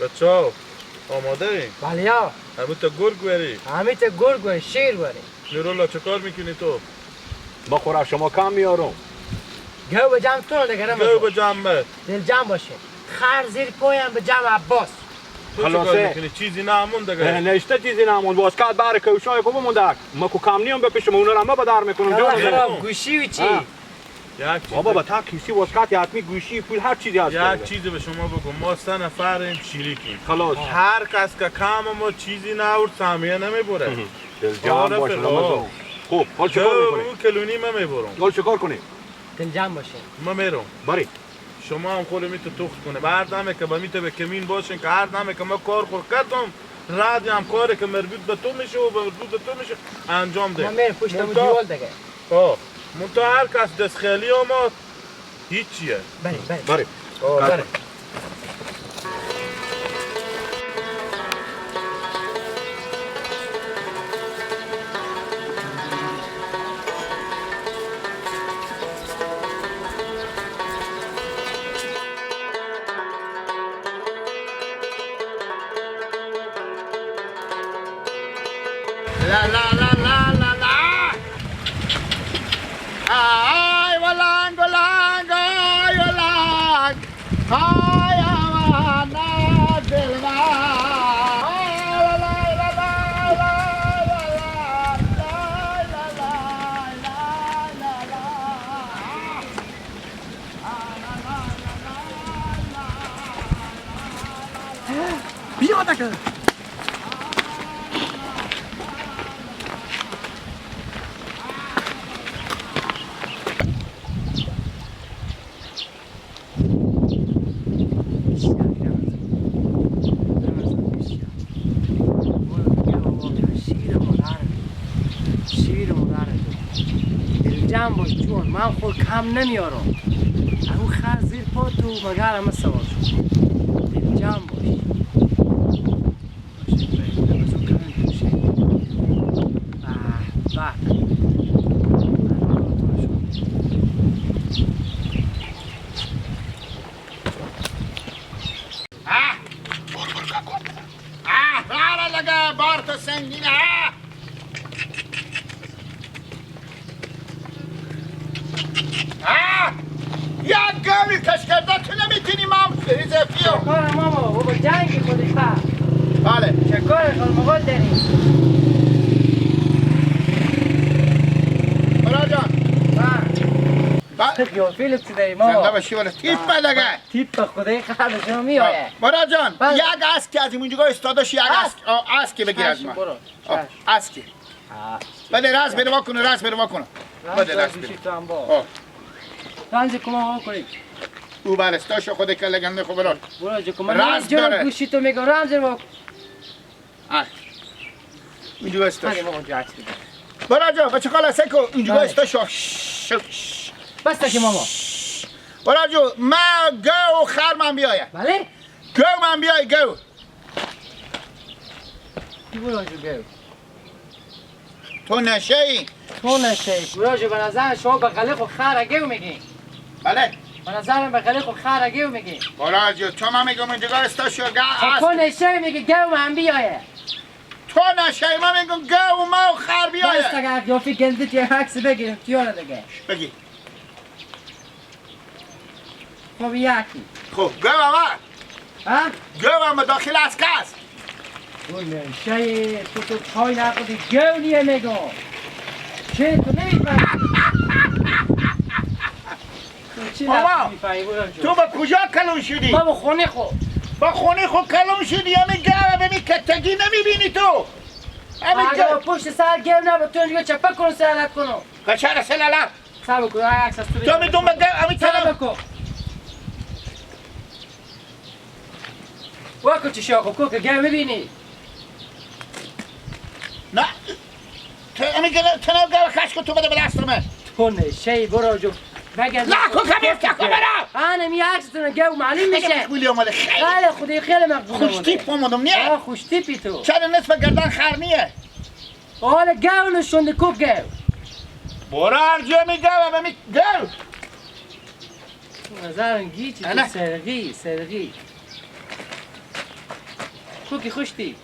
بچه‌ها آماده ای؟ بله یا همه تا گرگ بری؟ همه تا گرگ و شیر بری. نورولا چه کار میکنی تو؟ بخورا شما کم میارم. گو به جمع تو نگرم گو به جمع دل جمع باشه. خر زیر پایم به جمع عباس. تو چه کار میکنی؟ چیزی نمونده دیگه. نشته چیزی نموند. واسکات بار کوشای کو بموندک. ما کو کم نیم بپیشم اونا را ما بدار میکنم جان. خراب گوشی و چی؟ یک چیز بابا با تا کیسی واسکات حتمی گوشی پول هر چیزی هست. یک چیزی به شما بگم ما 3 نفریم شریکیم. خلاص هر کس که کم ما چیزی نورد سهمیه نمیبره. دل جمع باشه رمضان. خوب حال چیکار میکنی؟ اون کلونی من میبرم. حال چیکار کنی؟ دل جمع باشه. من میرم. بری. شما هم خود میتو تخت کنه. بعد همه که با میتو به کمین باشین که هر همه که ما کار خور کردم رادی هم کاری که مربوط به تو میشه و مربوط به تو میشه انجام ده. من میرم پشتم دیوال دیگه. منتها هر کس دست خیلی ما هیچیه. بری. بری. La la la la la la. Ay walang walang ay walang. Ay awana dilna. Ay la la la la la la la la la. بیا دکه. جمع باش جون من خود کم نمیارم اون خر زیر پا تو مگر همه سوار شد دل جمع باش برا لگه بار تو سنگینه. یک گاوی کش کرده تو نمیتونی مام اضافیو. چکار ماما بابا جنگی خودش پر بله چکار خالمقال داریم برا جان یا فیلیپس داریم ماما زنده باشی ولی تیپ لگه تیپ خدای خر به شما میآید برا جان یک اسکی از اینجا استاداش یک اسکی بگیر از من اسکی بده راز بره واکنه راز بره واکنه بده راز بره رنج کما کنید او برستاشو خود که لگنده خوب بران برو جو کما راز داره گوشی تو میگم رنج رو اینجا استاش برا جان بچه خاله سکو اینجا استاشو بس که ماما برا جو ما گو خر من بیایه بله گو من بیای گو برو جو گو تو نشه ای تو نشه برو جو به نظر شما به غلق و خر گو میگی بله به نظرم به غلق و خر گو میگی برا جو تو من میگم اینجا استاشو گو تو نشه میگی گو من بیایه تو نشه من میگم گو ما و خر بیایه بس اگر یا فی گندت یه عکس بگیرم تیاره دیگه بگی خب یکی خب گو اما ها گو اما داخل از کس تو نشه تو چای نخودی گو نیه میگم چه تو نمیفهمی ماما تو با کجا کلون شدی؟ با خونه خود با خونه خود کلون شدی همین گوه ببین کتگی نمیبینی تو اگه پشت سر گو نبا تو اینجا چپه کنو سرلت کنو کچه سلالت سر بکن های عکس از تو میدون به گو همین سر طرف بکن واکو چی شاکو کو که گو میبینی نه همین تنو گو کش کن تو بده به دست من تو نشه برو جو بگرد نه کن کمی افتح کن برا آنم یه عکستون گو معلوم میشه مقبولی آمده خیلی خودی خیلی مقبول خوش تیپ آمدم نیه خوش تیپی تو چرا نصف گردن خرمیه حالا گو نشونده کوب گو برو ارجو می گو همین گو نظرم گیچی تو سرقی کوکی خوشتی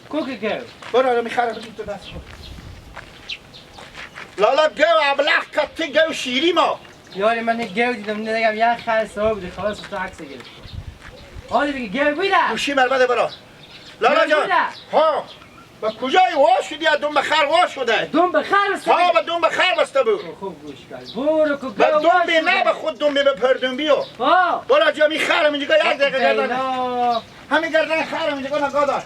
کوکی گو برو میخرم بدیم تو دست خود لالا گو ابلخ کتی گو شیری ما یاری من یک گو دیدم نگم یک خر سوا بوده خلاص تو عکس گرفت حالی بگی گو بوده گوشی مربده برو لالا جان ها با کجای واش شدی از دنبه خر واش شده دنبه خر بسته ها با دنبه خر بسته بود خوب گوش کرد برو که گو با دنبه نه به خود دنبه به پردنبی ها برو جا میخرم اینجا یک دقیقه گردن همین گردن خرم اینجا نگاه دار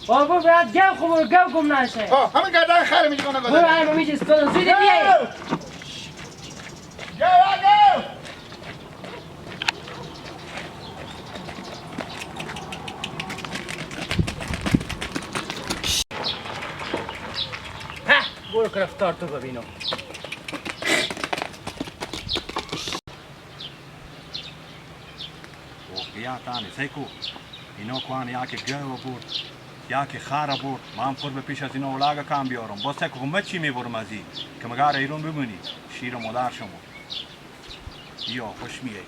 بابا باید گو خوب گو گم نشه همین گردن خرم اینجا نگاه دار برو همه میشه استاد زیده بیایی گو برو که رفتار تو ببینم بیا تانی سیکو اینا کوان یا که گو بود یا که خاره بود من پر به پیش از اینا اولاغا کام بیارم با سیکو همه چی میبرم از این که مگار ایرون ببینی شیر مادر شما بیا خوش میایی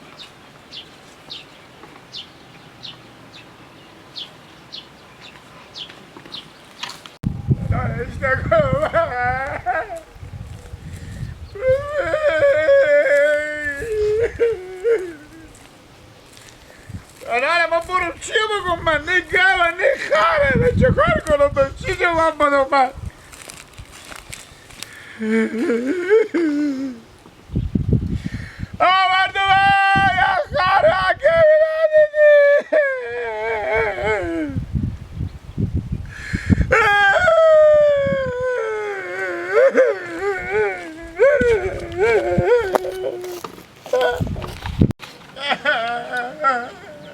آره ما برو چی بگم من نه گوه نه خاره نه چه کار کنم به چی جواب بدم من آوردو یا خاره که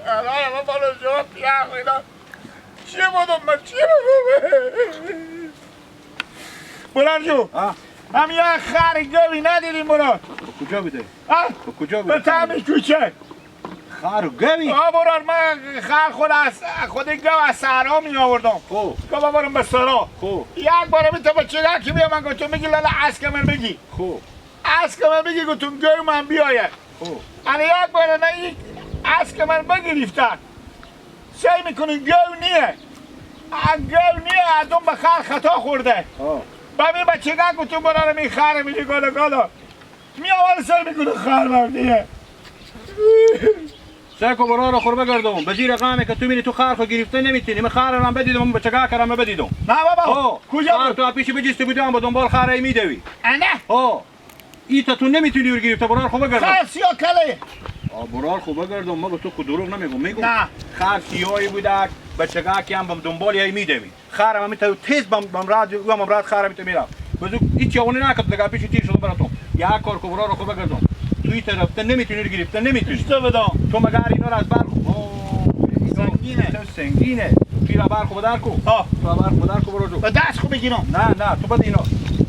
الان ما بالا جواب پیام اینا چی بودم من چی بودم بلند جو هم یه خر گوی ندیدیم بران کجا بوده؟ کجا به تعمیش کوچه خر و گوی؟ بران من خر خود گو از سهرها می آوردم خوب که برم به سرا خوب یک باره می تو به چگه که بیا من گفتم میگی لالا از که من بگی خوب از که من بگی گفتم گو من بیایه خوب انا یک باره نه از که من بگریفتن سعی میکنن گو نیه گو نیه از اون به خر خطا خورده ببین بچگه گفتم برای می خره میگه گالا گالا می اول سعی میکنه خر مردیه سیکو برا رو خوربه گردم به زیر قامه که تو میری تو خر خو گرفته نمیتونی من خر رو بدیدم بچگه کرم بدیدم نه بابا کجا خر تو پیش بجسته بودم با دنبال خره میدوی انا ایتا تو نمیتونی رو گرفته برار خوبه گردم خر سیا کله برار خوبه گردم ما به تو خود دروغ نمیگم نه خر سیاهی بودک بچگه که هم با دنبال یای میدوی خر هم میتونی تیز بم راد خر میتونی میرم بزو هیچ یاونی نکرد دیگه پیش تیر شدم براتون یک کار کو برار خوبه گردم توی طرف نمیتونی رو گرفته نمیتونی تو مگر اینا رو از بر سنگینه تو سنگینه توی را بر خوبه در کو تو بر خوبه در کو برو جو به دست خوب بگیرم نه تو بده اینا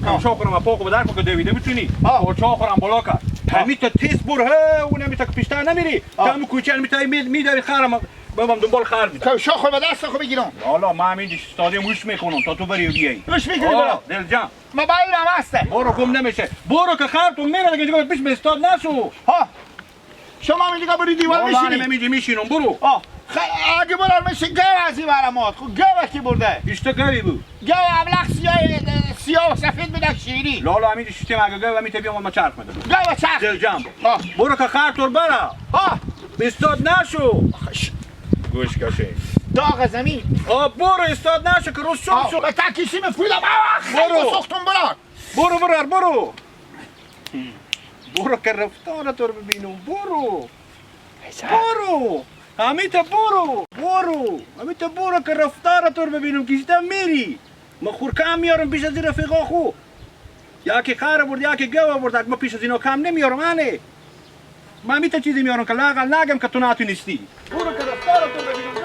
کمشا کنم پا خوبه در کو که دویده میتونی کمشا خورم بالا کرد همیتا تیز بر اون همیتا که پیشتر نمیری کم کوچه همیتا میداری خرم بابام دنبال خر میده کمشا خود به دست خوب بگیرم حالا ما همین استادیوم گوش میکنم تا تو بری و بیایی گوش میکنی برو دل جان موبایلم هسته برو گم نمیشه برو که خرتون میره دیگه جگه پیش به استاد نشو شما میگه بری دیوار میشینی میگی میشینم برو اگه برار میشه گو ازی برامات خب گو کی برده اشته گوی بود گو ابلخ سیاه و سفید بودک شیری لالا همین شیشتیم اگه گو میته بیام ما چرخ میدم گو چرخ دل جان برو که خرتون برا به استاد نشو گوش کشه داغ زمین برو استاد نشو که روز شو به تکیشی مفیدم برو سختون برار برو که رفتار تو رو ببینم برو همیتا برو که رفتار تو رو ببینم کشیدم میری ما خور کم میارم پیش از این رفیقا خو یا که خر برد یا که گوه برد ما پیش از اینا کم نمیارم انه ما همیتا چیزی میارم که لاغل نگم که تو نتونستی برو که رفتار تو رو ببینم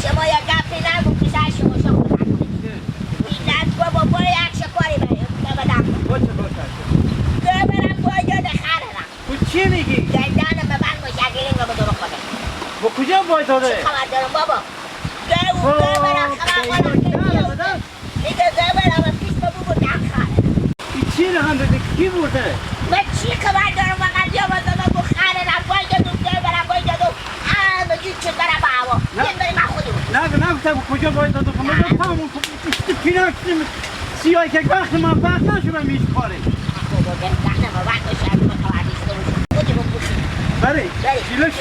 شما یک گپی نگو که شما این دست بابا باشه باشه دو برم باید خرم تو چی میگی؟ دندانم به من مشکلین رو بدو بکنه با کجا باید داده؟ خبر دارم بابا دو برم خبر کنم میگه دو برم پیش بابو بود خرم این چی رو هم بده کی برده؟ من چی خبر دارم وقت بیا بازم بو خرم باید دو برم باید دو همه جور چه برم با هوا این بریم من خودم نه گفتم کجا باید داده خب من تمام پیراک سیاه که وقت من وقت نشدم هیچ کاری بابا بهم وقت باشه از من خبر نیسته باشم خودی بپوشیم بله جلوش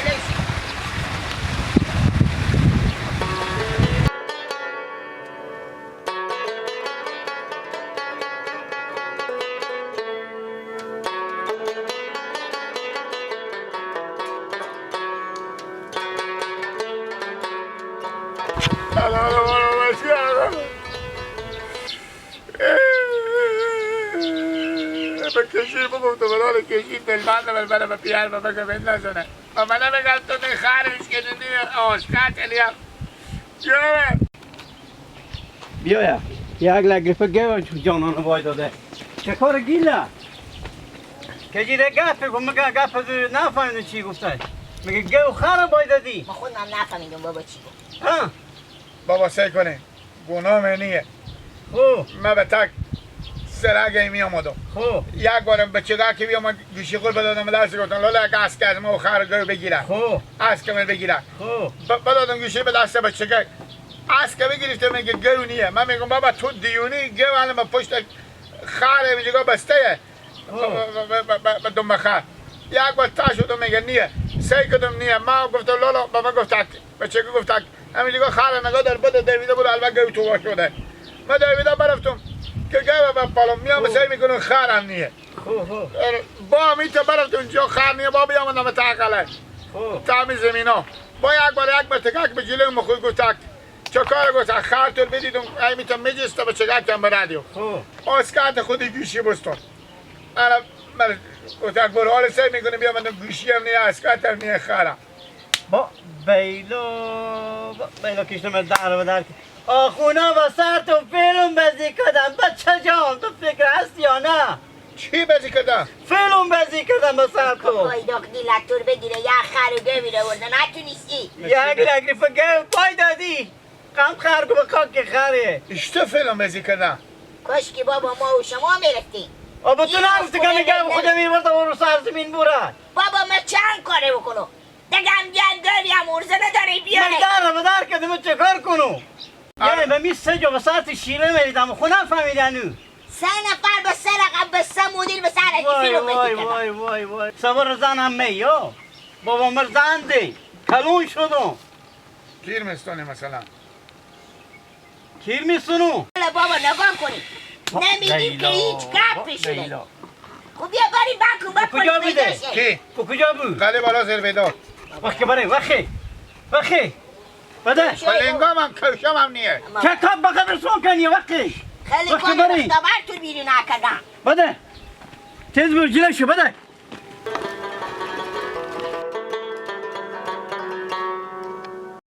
کشی بگم تو برای کشی دلبند برای به پیار و بگه بند نزنه و من بگم تو خرمش کنی آشکت الیم بیا یک لگرفه گوه جانانو باید داده چه کار گیله؟ که جیره گفت کن مگه گفت نفهمیدن چی گفته میگه گو خرم باید دادی ما خودم نفهمیدم بابا چی گفت ها؟ بابا سعی کنه گناه منیه خب من به تک سرگه می آمدم خب یک بارم به چگاه که بیام گوشی خور بدادم درست گفتم لالا یک اسک از ما خرگاه بگیره خب اسک من بگیره خب بدادم گوشی به دست به چگاه اسک بگیرفته میگه گو نیه من میگم بابا تو دیونی گو الان به پشت خر میگه بسته به دنبه خر یک بار تا شدم میگه نیه سعی کردم نیه ما گفتم لالا بابا گفت به چگاه گفت همین دیگه خر نگاه در بده دویده بود البته گو تو شده ما دویده برفتم که گوه به پالم میام سعی میکنم خرم نیه با میته برفت اونجا خر نیه با بیامدم به تاقله تامی زمین ها با یک بار تکک به جلو مخوی گفت چه کار گفت خر تو بدیدم ای میتم میجسته به چگک کم برادیو آسکات خودی گوشی بستون من گفت اکبر حال سعی میکنم بیامدم گوشی هم نیه آسکات هم نیه خرم با بیلو کشتم از در و در آخونا با سر تو فیلم بازی کردم بچه جان تو فکر هست یا نه؟ چی بازی کردم؟ فیلم بازی کردم با سر تو بای داخلی لطور بگیره یا خر و گو میره ورده نتونستی یک لگریف گو پای دادی قم خرگو به کاک خره اشته فیلم بازی کردم کاش که بابا ما و شما میرفتیم آبا تو نگفتی که نگه خودم میبرد و رو سرزمین برد بابا ما چند کاره بکنو دگم گل هم ارزه نداره بیاره من در رو در کردم چه کار کنو یعنی به می سه جا به ساعت شیره میریدم خونم فهمیدنو 3 نفر به سه رقم به 3 مدیر به سر اکی فیلم بگی کردم وای سوار زن هم یا بابا مر زن دی کلون شدم کیر مستانی مثلا کیر میسونو بابا نگاه کنی نمیگیم که هیچ گپ پیشونه خب بیا بریم بکن کجا بوده؟ کی؟ کجا بود؟ قلی بالا زربیدار وقتی برای وقتی بده بلنگام هم کوشم هم نیه چه کار با قبرستون کنی وقتی خیلی وقتی کنی بری مختبر تو بیرون نکردم بده تیز برو جلوشو بده